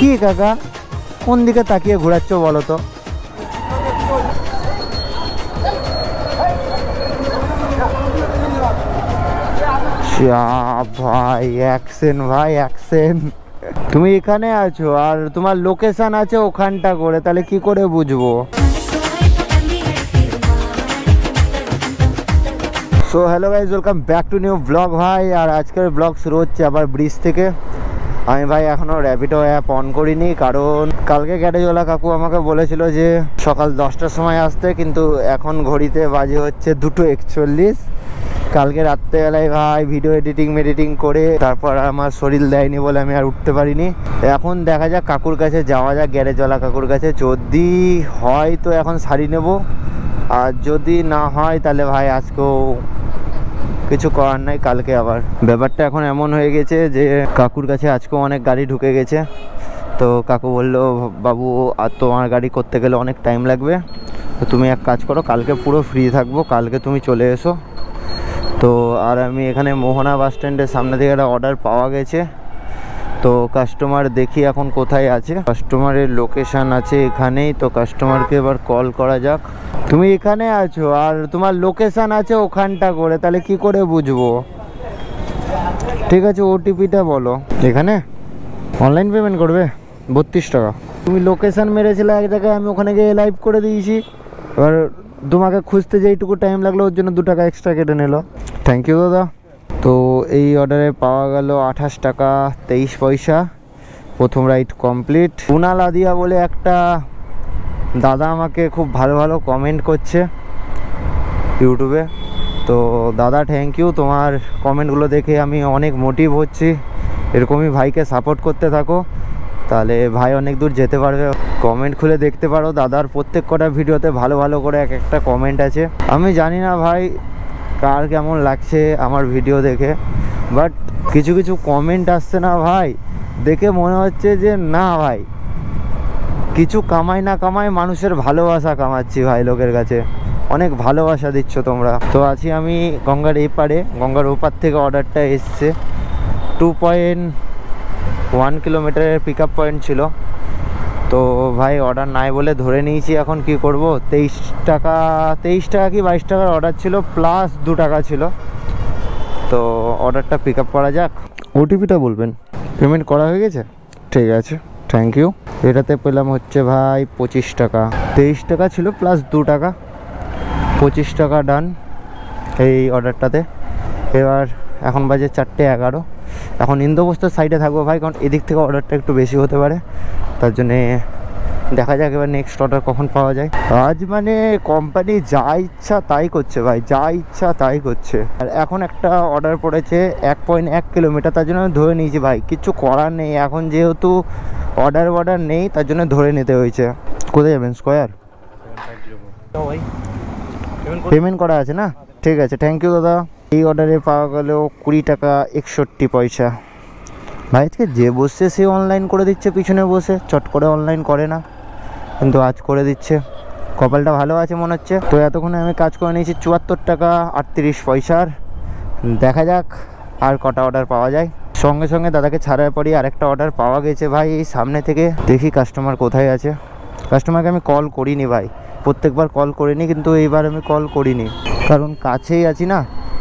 কি কাকা কোন দিকে তাকিয়ে ঘোরাচ্ছ বলো তো? ভাই অ্যাকশন, ভাই অ্যাকশন। তুমি এখানে আছো আর তোমার লোকেশন আছে ওখানটা করে, তাহলে কি করে বুঝবো? So hello guys, welcome back to new blog ভাই। আর আজকের ব্লগ শুরু হচ্ছে আবার ব্রিজ থেকে। আমি ভাই এখনও র্যাপিডো অ্যাপ অন করিনি, কারণ কালকে গ্যারেজওয়ালা কাকু আমাকে বলেছিল যে সকাল 10টার সময় আসতে, কিন্তু এখন ঘড়িতে বাজে হচ্ছে 2:41। কালকে রাত্রেবেলায় ভাই ভিডিও এডিটিং করে তারপর আমার শরীর দেয়নি বলে আমি আর উঠতে পারিনি। এখন দেখা যাক কাকুর কাছে যাওয়া যাক, গ্যারেজওয়ালা কাকুর কাছে। যদি হয় তো এখন সারি নেব, আর যদি না হয় তাহলে ভাই আজকেও কিছু করার নাই, কালকে আবার। ব্যাপারটা এখন এমন হয়ে গেছে যে কাকুর কাছে আজকেও অনেক গাড়ি ঢুকে গেছে। তো কাকু বললো, বাবু আর তোমার গাড়ি করতে গেলে অনেক টাইম লাগবে, তো তুমি এক কাজ করো, কালকে পুরো ফ্রি থাকবো, কালকে তুমি চলে এসো। তো আর আমি এখানে মোহনা বাস স্ট্যান্ডের সামনে থেকে একটা অর্ডার পাওয়া গেছে। তো কাস্টমার দেখি এখন কোথায় আছে। কাস্টমারের লোকেশান আছে এখানেই, তো কাস্টমারকে এবার কল করা যাক। তুমি এখানে আছো আর তোমার লোকেশান আছে ওখানটা করে, তাহলে কি করে বুঝবো? ঠিক আছে, ওটিপিটা বলো। এখানে অনলাইন পেমেন্ট করবে 32 টাকা। তুমি লোকেশান মেরেছিলে এক জায়গায়, আমি ওখানে গিয়ে লাইভ করে দিয়েছি। এবার তোমাকে খুঁজতে যেইটুকু টাইম লাগলো ওর জন্য 2 টাকা এক্সট্রা কেটে নিল। থ্যাংক ইউ দাদা। তো এই অর্ডারে পাওয়া গেল 28 টাকা 23 পয়সা। প্রথম রাইড কমপ্লিট। কুনাল আদিয়া বলে একটা দাদা আমাকে খুব ভালো ভালো কমেন্ট করছে ইউটিউবে। তো দাদা থ্যাংক ইউ, তোমার কমেন্টগুলো দেখে আমি অনেক মোটিভ হচ্ছি। এরকমই ভাইকে সাপোর্ট করতে থাকো, তাহলে ভাই অনেক দূর যেতে পারবে। কমেন্ট খুলে দেখতে পারো, দাদার প্রত্যেক কটা ভিডিওতে ভালো ভালো করে এক একটা কমেন্ট আছে। আমি জানি না ভাই কার কেমন লাগছে আমার ভিডিও দেখে, বাট কিছু কিছু কমেন্ট আসছে না ভাই, দেখে মনে হচ্ছে যে না ভাই কিছু কামাই না কামাই মানুষের ভালোবাসা কামাচ্ছি ভাই, লোকের কাছে অনেক ভালোবাসা দিচ্ছ তোমরা। তো আছি আমি গঙ্গার এই পারে, গঙ্গার ওপার থেকে অর্ডারটা এসছে। 2.1 কিলোমিটারের পিক আপ পয়েন্ট ছিল। তো ভাই অর্ডার নাই বলে ধরে নিয়েছি। এখন কি করব, 23 টাকা কি 22 টাকার অর্ডার ছিল, প্লাস 2 টাকা ছিল। তো অর্ডারটা পিক আপ করা যাক। ওটিপিটা বলবেন। পেমেন্ট করা হয়ে গেছে, ঠিক আছে, থ্যাংক ইউ। এটাতে পেলাম হচ্ছে ভাই 25 টাকা। 23 টাকা ছিল প্লাস 2 টাকা, 25 টাকা ডান এই অর্ডারটাতে। এবার এখন বাজে 4:11। এখন ইন্দোবস্তার সাইডে থাকবো ভাই, কারণ এদিক থেকে অর্ডারটা একটু বেশি হতে পারে, তার জন্যে দেখা যাক এবার নেক্সট অর্ডার কখন পাওয়া যায়। আজ মানে কোম্পানি যা ইচ্ছা তাই করছে ভাই, যা ইচ্ছা তাই করছে। আর এখন একটা অর্ডার পড়েছে 1.1 কিলোমিটার, তার জন্য ধরে নিয়েছি ভাই, কিছু করার নেই। এখন যেহেতু অর্ডার নেই তার জন্য ধরে নিতে হয়েছে। কোথায় যাবেন? স্কোয়ার পেমেন্ট করা আছে না, ঠিক আছে, থ্যাংক ইউ দাদা। এই অর্ডারে পাওয়া গেল 20 টাকা 61 পয়সা। ভাই আজকে যে বসছে সে অনলাইন করে দিচ্ছে, পিছনে বসে চট করে অনলাইন করে না, কিন্তু আজ করে দিচ্ছে। কপালটা ভালো আছে মনে হচ্ছে। তো এতক্ষণে আমি কাজ করে নিয়েছি 74 টাকা 38 পয়সার। দেখা যাক আর কটা অর্ডার পাওয়া যায়। সঙ্গে সঙ্গে দাদাকে ছাড়ার পরই আরেকটা অর্ডার পাওয়া গেছে ভাই এই সামনে থেকে। দেখি কাস্টমার কোথায় আছে। কাস্টমারকে আমি কল করিনি ভাই, প্রত্যেকবার কল করিনি, কিন্তু এইবার আমি কল করিনি কারণ কাছেই আছি না,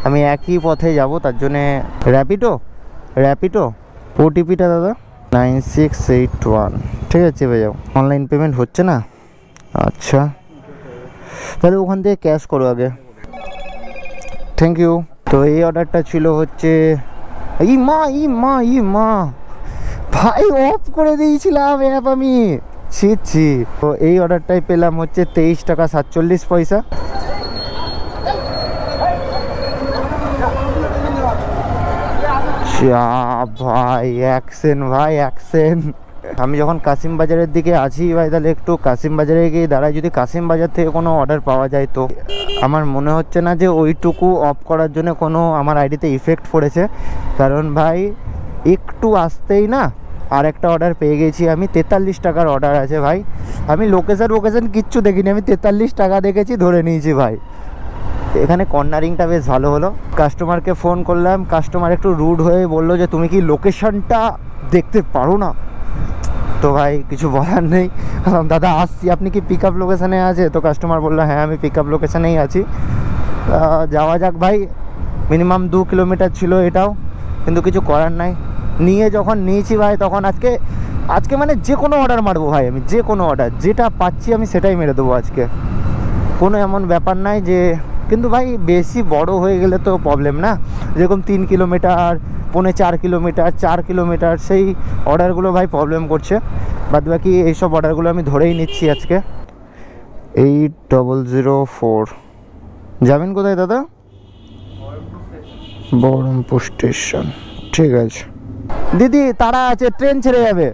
আমি একই পথে যাব, তার জন্যে। র্যাপিডো ওটিপিটা দাদা 9681। ঠিক আছে, চেপে যাও। অনলাইন পেমেন্ট হচ্ছে না, আচ্ছা তাহলে ওখান থেকে ক্যাশ করো আগে, থ্যাংক ইউ। তো এই অর্ডারটা ছিল হচ্ছে ই মা ভাই অফ করে দিয়েছিলাম অ্যাপ আমি, ছি। তো এই অর্ডারটাই পেলাম হচ্ছে 23 টাকা 47 পয়সা। ভাই অ্যাকশন, ভাই অ্যাকশন। আমি যখন কাশিম বাজারের দিকে আছি ভাই, তাহলে একটু কাশিম বাজারে গিয়ে দাঁড়াই। যদি কাশিম বাজার থেকে কোনো অর্ডার পাওয়া যায়, তো আমার মনে হচ্ছে না যে ওইটুকু অফ করার জন্য কোনো আমার আইডিতে ইফেক্ট পড়েছে, কারণ ভাই একটু আসতেই না আর একটা অর্ডার পেয়ে গেছি আমি। 43 টাকার অর্ডার আছে ভাই। আমি লোকেশান কিচ্ছু দেখিনি, আমি 43 টাকা দেখেছি, ধরে নিয়েছি ভাই। এখানে কর্নারিংটা বেশ ভালো হলো। কাস্টমারকে ফোন করলাম, কাস্টমার একটু রুড হয়ে বললো যে তুমি কি লোকেশনটা দেখতে পারো না? তো ভাই কিছু বলার নেই। দাদা আসছি, আপনি কি পিক আপ লোকেশানে আছে? তো কাস্টমার বললো হ্যাঁ আমি পিক আপ লোকেশানেই আছি। যাওয়া যাক ভাই। মিনিমাম 2 কিলোমিটার ছিল এটাও, কিন্তু কিছু করার নাই। নিয়ে যখন নিয়েছি ভাই তখন আজকে মানে যে কোনো অর্ডার মারবো ভাই, আমি যে কোনো অর্ডার যেটা পাচ্ছি আমি সেটাই মেরে দেবো আজকে। কোনো এমন ব্যাপার নাই যে, কিন্তু ভাই বেশি বড় হয়ে গেলে তো প্রবলেম না। যেরকম 3 কিলোমিটার, 4.5 কিলোমিটার, 4 কিলোমিটার, সেই অর্ডারগুলো ভাই প্রবলেম করছে। বাদ বাকি এইসব অর্ডারগুলো আমি ধরেই নিচ্ছি আজকে। 8004 যাবেন কোথায় দাদা? বহরমপুর স্টেশন। ঠিক আছে দিদি, তারা আছে, ট্রেন ছেড়ে যাবে।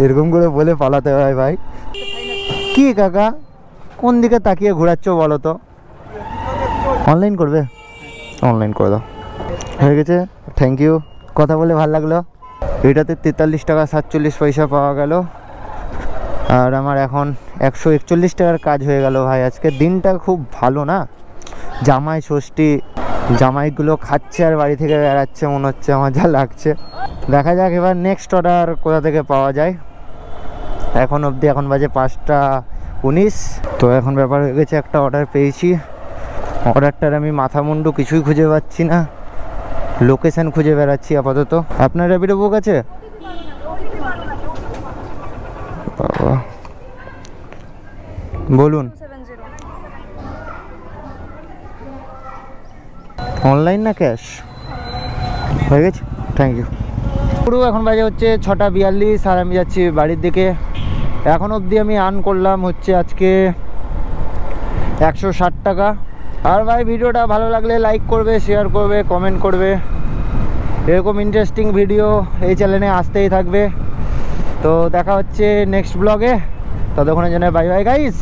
এরকম করে বলে পালাতে হয় ভাই। কি কাকা কোন দিকে তাকিয়ে ঘোরাচ্ছ বলো তো? অনলাইন করবে? অনলাইন করে দাও। হয়ে গেছে, থ্যাংক ইউ। কথা বলে ভালো লাগলো। এটাতে 43 টাকা 47 পয়সা পাওয়া গেল, আর আমার এখন 141 টাকার কাজ হয়ে গেল ভাই। আজকে দিনটা খুব ভালো না? জামাই ষষ্ঠী, জামাইগুলো খাচ্ছে আর বাড়ি থেকে বেড়াচ্ছে মনে হচ্ছে, আমার যা লাগছে। দেখা যাক এবার নেক্সট অর্ডার কোথা থেকে পাওয়া যায়। এখন অবধি এখন বাজে 5টা 19। তো এখন ব্যাপার হয়ে গেছে, একটা অর্ডার পেয়েছি। অর্ডারটার আমি মাথা মুন্ডু কিছুই খুঁজে পাচ্ছি না, লোকেশন খুঁজে বেড়াচ্ছি আপাতত। আপনার র্যাপিডো বুক আছে? বাবা বলুন। অনলাইন না ক্যাশ? হয়ে গেছে, থ্যাংক ইউ। পুরো এখন বাজে হচ্ছে 6টা 42, আর আমি যাচ্ছি বাড়ির দিকে। এখন অবধি আমি আর্ন করলাম হচ্ছে আজকে 160 টাকা। আর ভাই ভিডিওটা ভালো লাগলে লাইক করবে, শেয়ার করবে, কমেন্ট করবে। এরকম ইন্টারেস্টিং ভিডিও এই চ্যানেলে আসতেই থাকবে। তো দেখা হচ্ছে নেক্সট ব্লগে, ততক্ষণের জন্য বাই বাই গাইস।